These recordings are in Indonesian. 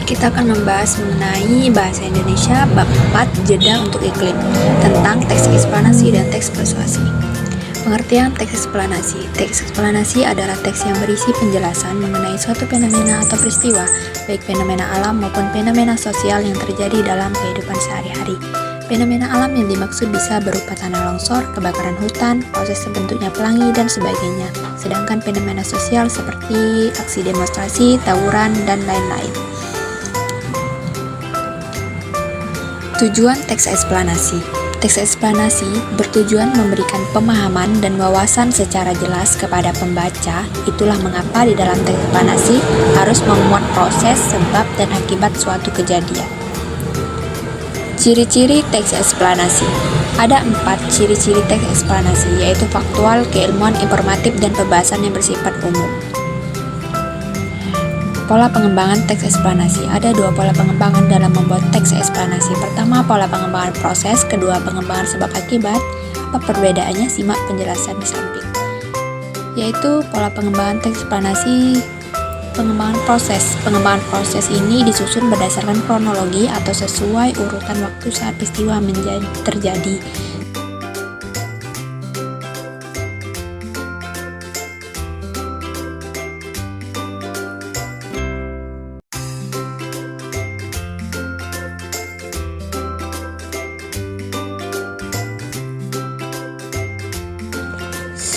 Kita akan membahas mengenai bahasa Indonesia bab 4 jeda untuk iklim tentang teks eksplanasi dan teks persuasi. Pengertian teks eksplanasi. Teks eksplanasi adalah teks yang berisi penjelasan mengenai suatu fenomena atau peristiwa, baik fenomena alam maupun fenomena sosial yang terjadi dalam kehidupan sehari-hari. Fenomena alam yang dimaksud bisa berupa tanah longsor, kebakaran hutan, proses terbentuknya pelangi, dan sebagainya. Sedangkan fenomena sosial seperti aksi demonstrasi, tawuran, dan lain-lain. Tujuan teks eksplanasi. Teks eksplanasi bertujuan memberikan pemahaman dan wawasan secara jelas kepada pembaca. Itulah mengapa di dalam teks eksplanasi harus memuat proses, sebab, dan akibat suatu kejadian. Ciri-ciri teks eksplanasi. Ada 4 ciri-ciri teks eksplanasi, yaitu faktual, keilmuan, informatif, dan pembahasan yang bersifat umum. Pola pengembangan teks eksplanasi. Ada 2 pola pengembangan dalam membuat teks eksplanasi. Pertama, pola pengembangan proses, kedua, pengembangan sebab akibat. Apa perbedaannya? Simak penjelasan di samping. Yaitu pola pengembangan teks eksplanasi, pengembangan proses. Pengembangan proses ini disusun berdasarkan kronologi atau sesuai urutan waktu saat peristiwa terjadi.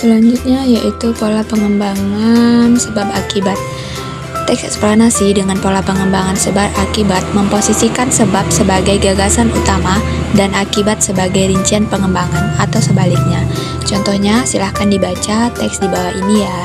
Selanjutnya yaitu pola pengembangan sebab akibat. Teks eksplanasi dengan pola pengembangan sebab akibat memposisikan sebab sebagai gagasan utama dan akibat sebagai rincian pengembangan atau sebaliknya. Contohnya silahkan dibaca teks di bawah ini ya.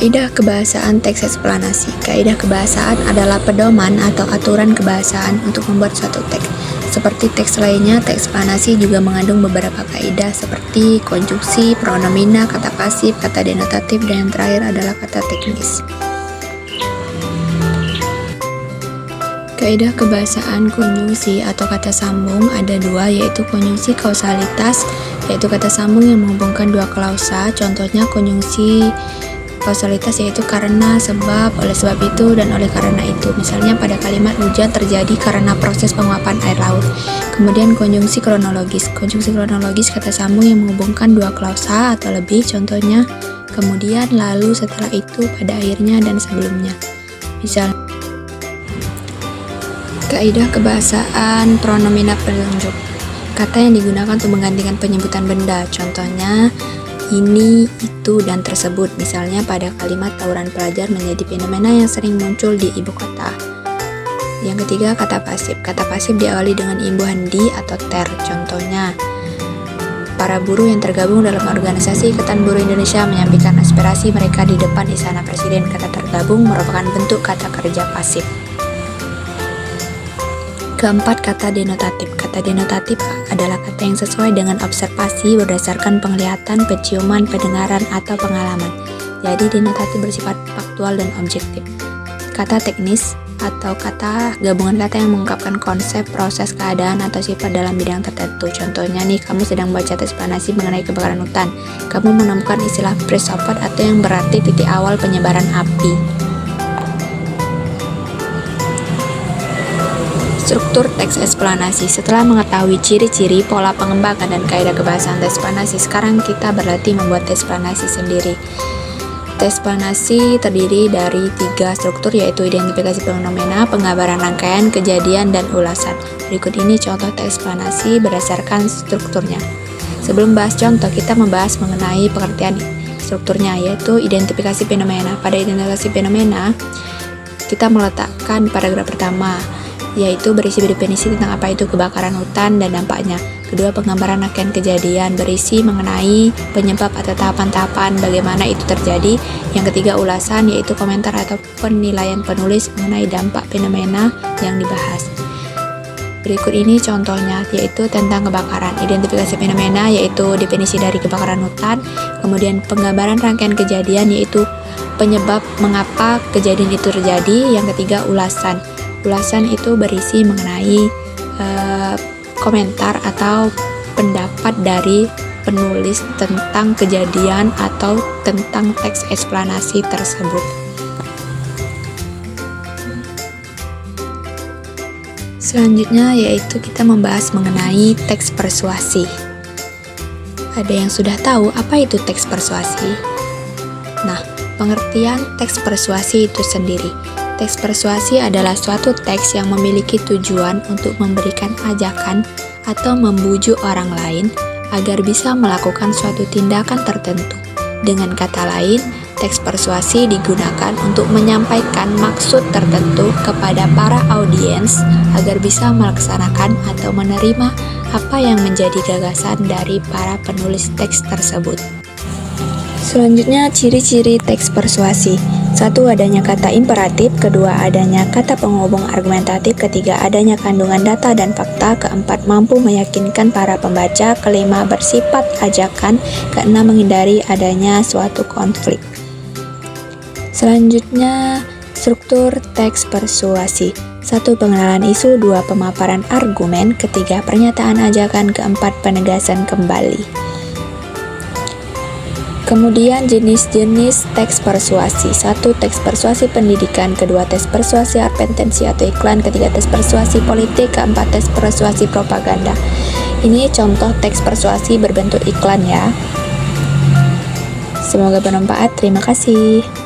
Kaidah kebahasaan teks eksplanasi. Kaidah kebahasaan adalah pedoman atau aturan kebahasaan untuk membuat suatu teks. Seperti teks lainnya, teks eksplanasi juga mengandung beberapa kaidah seperti konjungsi, pronomina, kata pasif, kata denotatif, dan yang terakhir adalah kata teknis. Kaidah kebahasaan konjungsi atau kata sambung ada 2, yaitu konjungsi kausalitas, yaitu kata sambung yang menghubungkan 2 klausa. Contohnya konjungsi kausalitas yaitu karena, sebab, oleh sebab itu, dan oleh karena itu. Misalnya pada kalimat hujan terjadi karena proses penguapan air laut. Kemudian konjungsi kronologis. Konjungsi kronologis kata sambung yang menghubungkan 2 klausa atau lebih. Contohnya kemudian, lalu, setelah itu, pada akhirnya, dan sebelumnya. Misal kaidah kebahasaan pronomina penunjuk. Kata yang digunakan untuk menggantikan penyebutan benda. Contohnya ini, itu, dan tersebut. Misalnya pada kalimat tawuran pelajar menjadi fenomena yang sering muncul di ibu kota. Yang ketiga, kata pasif. Kata pasif diawali dengan imbuhan di atau ter. Contohnya, para buruh yang tergabung dalam organisasi Ikatan Buruh Indonesia menyampaikan aspirasi mereka di depan Istana Presiden. Kata tergabung merupakan bentuk kata kerja pasif. Keempat, kata denotatif. Kata denotatif adalah kata yang sesuai dengan observasi berdasarkan penglihatan, penciuman, pendengaran, atau pengalaman. Jadi denotatif bersifat faktual dan objektif. Kata teknis atau kata gabungan kata yang mengungkapkan konsep, proses, keadaan, atau sifat dalam bidang tertentu. Contohnya nih, kamu sedang membaca teks eksplanasi mengenai kebakaran hutan. Kamu menemukan istilah first support atau yang berarti titik awal penyebaran api. Struktur teks eksplanasi. Setelah mengetahui ciri-ciri, pola pengembangan, dan kaidah kebahasaan teks eksplanasi, sekarang kita berlatih membuat teks eksplanasi sendiri. Teks eksplanasi terdiri dari 3 struktur, yaitu identifikasi fenomena, penggambaran rangkaian, kejadian, dan ulasan. Berikut ini contoh teks eksplanasi berdasarkan strukturnya. Sebelum bahas contoh, kita membahas mengenai pengertian strukturnya, yaitu identifikasi fenomena. Pada identifikasi fenomena, kita meletakkan paragraf pertama, yaitu berisi definisi tentang apa itu kebakaran hutan dan dampaknya. Kedua, penggambaran rangkaian kejadian berisi mengenai penyebab atau tahapan-tahapan bagaimana itu terjadi. Yang ketiga, ulasan, yaitu komentar atau penilaian penulis mengenai dampak fenomena yang dibahas. Berikut ini contohnya, yaitu tentang kebakaran. Identifikasi fenomena yaitu definisi dari kebakaran hutan. Kemudian penggambaran rangkaian kejadian yaitu penyebab mengapa kejadian itu terjadi. Yang ketiga, ulasan. Ulasan itu berisi mengenai komentar atau pendapat dari penulis tentang kejadian atau tentang teks eksplanasi tersebut. Selanjutnya yaitu kita membahas mengenai teks persuasi. Ada yang sudah tahu apa itu teks persuasi? Nah, pengertian teks persuasi itu sendiri. Teks persuasi adalah suatu teks yang memiliki tujuan untuk memberikan ajakan atau membujuk orang lain agar bisa melakukan suatu tindakan tertentu. Dengan kata lain, teks persuasi digunakan untuk menyampaikan maksud tertentu kepada para audiens agar bisa melaksanakan atau menerima apa yang menjadi gagasan dari para penulis teks tersebut. Selanjutnya, ciri-ciri teks persuasi. 1. Adanya kata imperatif. 2. Adanya kata penghubung argumentatif. 3. Adanya kandungan data dan fakta. 4. Mampu meyakinkan para pembaca. 5. Bersifat ajakan. 6. Menghindari adanya suatu konflik. Selanjutnya, struktur teks persuasi. 1. Pengenalan isu. 2. Pemaparan argumen. 3. Pernyataan ajakan. 4. Penegasan kembali. Kemudian jenis-jenis teks persuasi. 1. Teks persuasi pendidikan. 2. Teks persuasi advertensi atau iklan. 3. Teks persuasi politik. 4. Teks persuasi propaganda. Ini contoh teks persuasi berbentuk iklan ya. Semoga bermanfaat. Terima kasih.